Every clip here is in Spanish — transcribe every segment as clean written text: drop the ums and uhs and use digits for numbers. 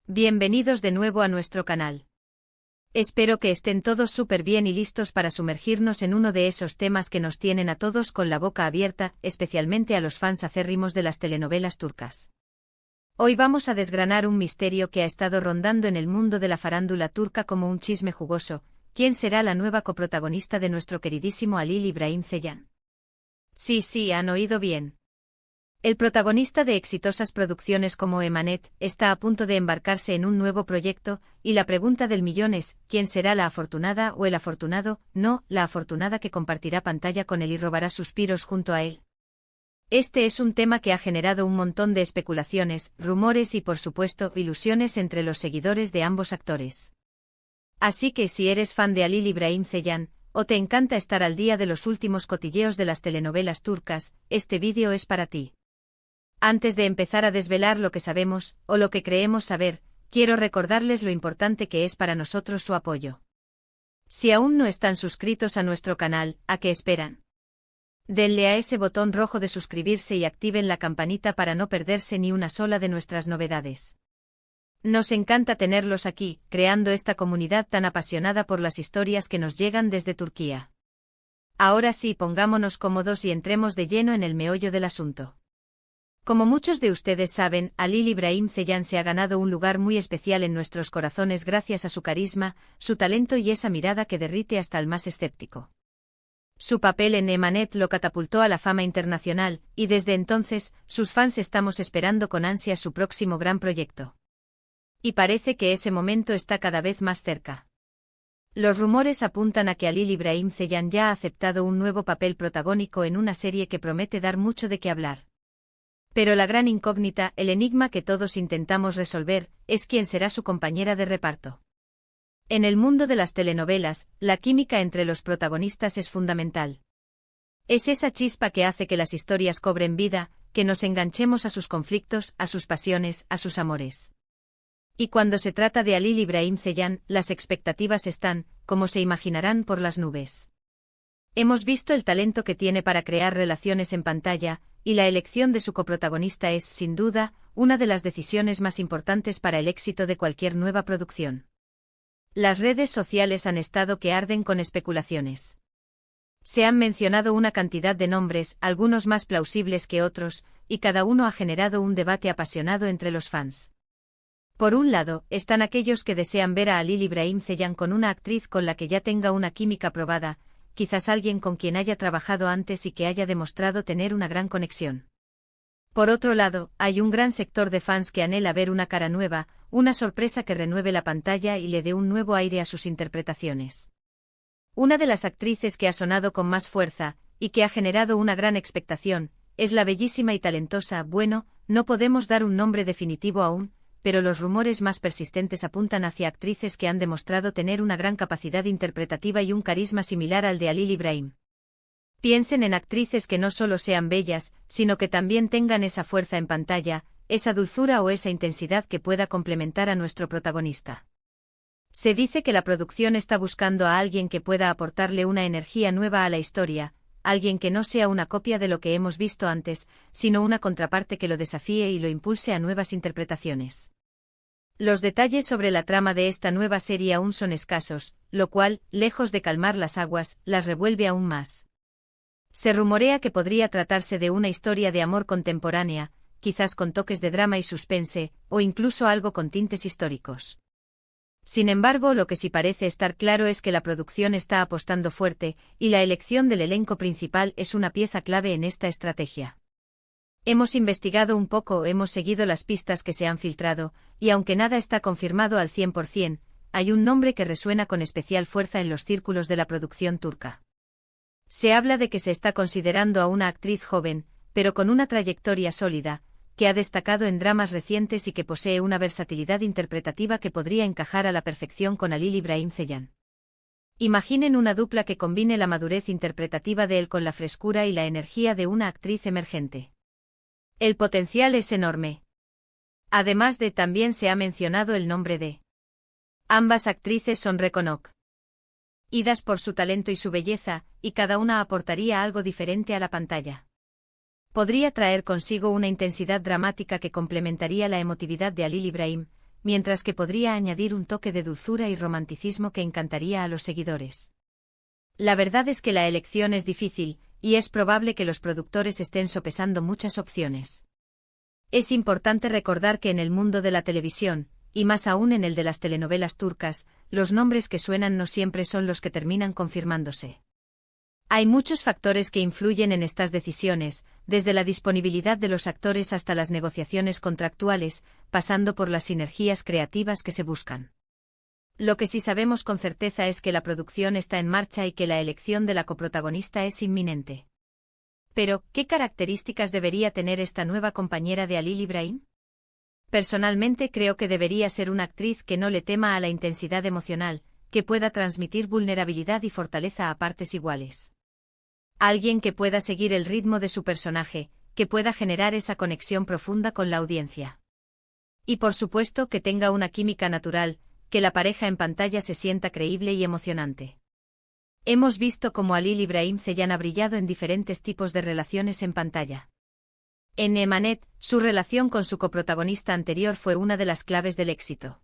Bienvenidos de nuevo a nuestro canal. Espero que estén todos súper bien y listos para sumergirnos en uno de esos temas que nos tienen a todos con la boca abierta, especialmente a los fans acérrimos de las telenovelas turcas. Hoy vamos a desgranar un misterio que ha estado rondando en el mundo de la farándula turca como un chisme jugoso. ¿Quién será la nueva coprotagonista de nuestro queridísimo Halil İbrahim Ceylan? Sí, han oído bien. El protagonista de exitosas producciones como Emanet está a punto de embarcarse en un nuevo proyecto, y la pregunta del millón es, ¿quién será la afortunada o el afortunado? No, la afortunada que compartirá pantalla con él y robará suspiros junto a él. Este es un tema que ha generado un montón de especulaciones, rumores y por supuesto, ilusiones entre los seguidores de ambos actores. Así que si eres fan de Halil İbrahim Ceylan, o te encanta estar al día de los últimos cotilleos de las telenovelas turcas, este vídeo es para ti. Antes de empezar a desvelar lo que sabemos, o lo que creemos saber, quiero recordarles lo importante que es para nosotros su apoyo. Si aún no están suscritos a nuestro canal, ¿a qué esperan? Denle a ese botón rojo de suscribirse y activen la campanita para no perderse ni una sola de nuestras novedades. Nos encanta tenerlos aquí, creando esta comunidad tan apasionada por las historias que nos llegan desde Turquía. Ahora sí, pongámonos cómodos y entremos de lleno en el meollo del asunto. Como muchos de ustedes saben, Halil İbrahim Ceylan se ha ganado un lugar muy especial en nuestros corazones gracias a su carisma, su talento y esa mirada que derrite hasta el más escéptico. Su papel en Emanet lo catapultó a la fama internacional, y desde entonces, sus fans estamos esperando con ansia su próximo gran proyecto. Y parece que ese momento está cada vez más cerca. Los rumores apuntan a que Halil İbrahim Ceylan ya ha aceptado un nuevo papel protagónico en una serie que promete dar mucho de qué hablar. Pero la gran incógnita, el enigma que todos intentamos resolver, es quién será su compañera de reparto. En el mundo de las telenovelas, la química entre los protagonistas es fundamental. Es esa chispa que hace que las historias cobren vida, que nos enganchemos a sus conflictos, a sus pasiones, a sus amores. Y cuando se trata de Halil İbrahim Ceylan, las expectativas están, como se imaginarán, por las nubes. Hemos visto el talento que tiene para crear relaciones en pantalla, y la elección de su coprotagonista es, sin duda, una de las decisiones más importantes para el éxito de cualquier nueva producción. Las redes sociales han estado que arden con especulaciones. Se han mencionado una cantidad de nombres, algunos más plausibles que otros, y cada uno ha generado un debate apasionado entre los fans. Por un lado, están aquellos que desean ver a Halil İbrahim Ceylan con una actriz con la que ya tenga una química probada, quizás alguien con quien haya trabajado antes y que haya demostrado tener una gran conexión. Por otro lado, hay un gran sector de fans que anhela ver una cara nueva, una sorpresa que renueve la pantalla y le dé un nuevo aire a sus interpretaciones. Una de las actrices que ha sonado con más fuerza, y que ha generado una gran expectación, es la bellísima y talentosa, bueno, no podemos dar un nombre definitivo aún, pero los rumores más persistentes apuntan hacia actrices que han demostrado tener una gran capacidad interpretativa y un carisma similar al de Halil İbrahim. Piensen en actrices que no solo sean bellas, sino que también tengan esa fuerza en pantalla, esa dulzura o esa intensidad que pueda complementar a nuestro protagonista. Se dice que la producción está buscando a alguien que pueda aportarle una energía nueva a la historia, alguien que no sea una copia de lo que hemos visto antes, sino una contraparte que lo desafíe y lo impulse a nuevas interpretaciones. Los detalles sobre la trama de esta nueva serie aún son escasos, lo cual, lejos de calmar las aguas, las revuelve aún más. Se rumorea que podría tratarse de una historia de amor contemporánea, quizás con toques de drama y suspense, o incluso algo con tintes históricos. Sin embargo, lo que sí parece estar claro es que la producción está apostando fuerte, y la elección del elenco principal es una pieza clave en esta estrategia. Hemos investigado un poco, hemos seguido las pistas que se han filtrado, y aunque nada está confirmado al 100%, hay un nombre que resuena con especial fuerza en los círculos de la producción turca. Se habla de que se está considerando a una actriz joven, pero con una trayectoria sólida, que ha destacado en dramas recientes y que posee una versatilidad interpretativa que podría encajar a la perfección con Halil İbrahim Ceylan. Imaginen una dupla que combine la madurez interpretativa de él con la frescura y la energía de una actriz emergente. El potencial es enorme. Además de también se ha mencionado el nombre de ambas actrices son reconocidas por su talento y su belleza, y cada una aportaría algo diferente a la pantalla. Podría traer consigo una intensidad dramática que complementaría la emotividad de Halil İbrahim, mientras que podría añadir un toque de dulzura y romanticismo que encantaría a los seguidores. La verdad es que la elección es difícil, y es probable que los productores estén sopesando muchas opciones. Es importante recordar que en el mundo de la televisión, y más aún en el de las telenovelas turcas, los nombres que suenan no siempre son los que terminan confirmándose. Hay muchos factores que influyen en estas decisiones, desde la disponibilidad de los actores hasta las negociaciones contractuales, pasando por las sinergias creativas que se buscan. Lo que sí sabemos con certeza es que la producción está en marcha y que la elección de la coprotagonista es inminente. Pero, ¿qué características debería tener esta nueva compañera de Halil İbrahim? Personalmente creo que debería ser una actriz que no le tema a la intensidad emocional, que pueda transmitir vulnerabilidad y fortaleza a partes iguales. Alguien que pueda seguir el ritmo de su personaje, que pueda generar esa conexión profunda con la audiencia. Y por supuesto que tenga una química natural, que la pareja en pantalla se sienta creíble y emocionante. Hemos visto cómo Halil İbrahim Ceylan ha brillado en diferentes tipos de relaciones en pantalla. En Emanet, su relación con su coprotagonista anterior fue una de las claves del éxito.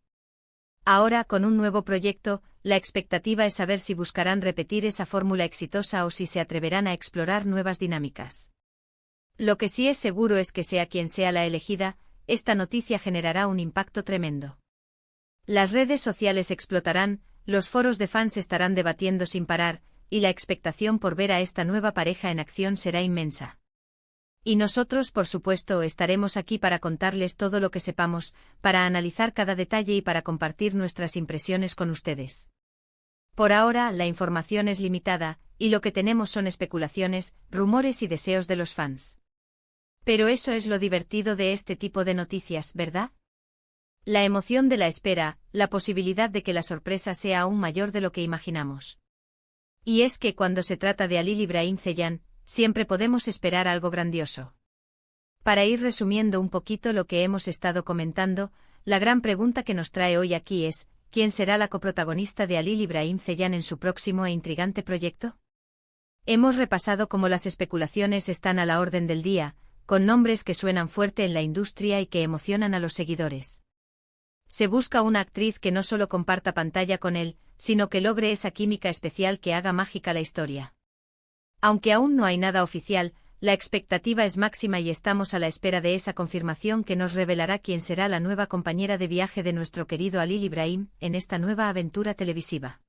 Ahora, con un nuevo proyecto, la expectativa es saber si buscarán repetir esa fórmula exitosa o si se atreverán a explorar nuevas dinámicas. Lo que sí es seguro es que sea quien sea la elegida, esta noticia generará un impacto tremendo. Las redes sociales explotarán, los foros de fans estarán debatiendo sin parar, y la expectación por ver a esta nueva pareja en acción será inmensa. Y nosotros, por supuesto, estaremos aquí para contarles todo lo que sepamos, para analizar cada detalle y para compartir nuestras impresiones con ustedes. Por ahora, la información es limitada, y lo que tenemos son especulaciones, rumores y deseos de los fans. Pero eso es lo divertido de este tipo de noticias, ¿verdad? La emoción de la espera, la posibilidad de que la sorpresa sea aún mayor de lo que imaginamos. Y es que cuando se trata de Halil İbrahim Ceylan, siempre podemos esperar algo grandioso. Para ir resumiendo un poquito lo que hemos estado comentando, la gran pregunta que nos trae hoy aquí es, ¿quién será la coprotagonista de Halil İbrahim Ceylan en su próximo e intrigante proyecto? Hemos repasado cómo las especulaciones están a la orden del día, con nombres que suenan fuerte en la industria y que emocionan a los seguidores. Se busca una actriz que no solo comparta pantalla con él, sino que logre esa química especial que haga mágica la historia. Aunque aún no hay nada oficial, la expectativa es máxima y estamos a la espera de esa confirmación que nos revelará quién será la nueva compañera de viaje de nuestro querido Halil İbrahim en esta nueva aventura televisiva.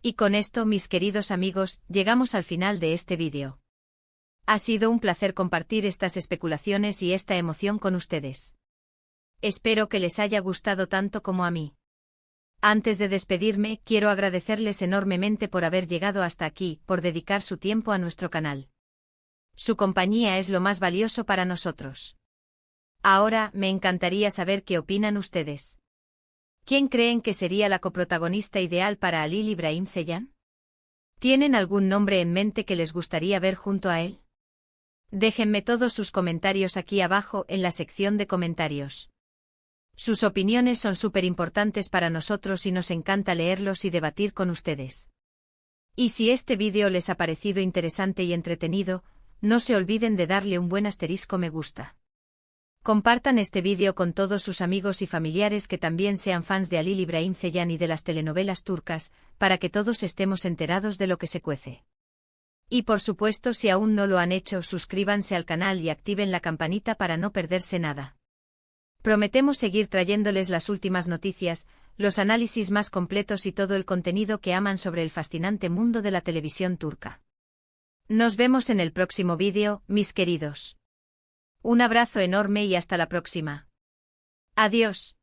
Y con esto, mis queridos amigos, llegamos al final de este vídeo. Ha sido un placer compartir estas especulaciones y esta emoción con ustedes. Espero que les haya gustado tanto como a mí. Antes de despedirme, quiero agradecerles enormemente por haber llegado hasta aquí, por dedicar su tiempo a nuestro canal. Su compañía es lo más valioso para nosotros. Ahora, me encantaría saber qué opinan ustedes. ¿Quién creen que sería la coprotagonista ideal para Halil İbrahim Ceylan? ¿Tienen algún nombre en mente que les gustaría ver junto a él? Déjenme todos sus comentarios aquí abajo en la sección de comentarios. Sus opiniones son súper importantes para nosotros y nos encanta leerlos y debatir con ustedes. Y si este vídeo les ha parecido interesante y entretenido, no se olviden de darle un buen asterisco me gusta. Compartan este vídeo con todos sus amigos y familiares que también sean fans de Halil İbrahim Ceylan y de las telenovelas turcas, para que todos estemos enterados de lo que se cuece. Y por supuesto, si aún no lo han hecho, suscríbanse al canal y activen la campanita para no perderse nada. Prometemos seguir trayéndoles las últimas noticias, los análisis más completos y todo el contenido que aman sobre el fascinante mundo de la televisión turca. Nos vemos en el próximo vídeo, mis queridos. Un abrazo enorme y hasta la próxima. Adiós.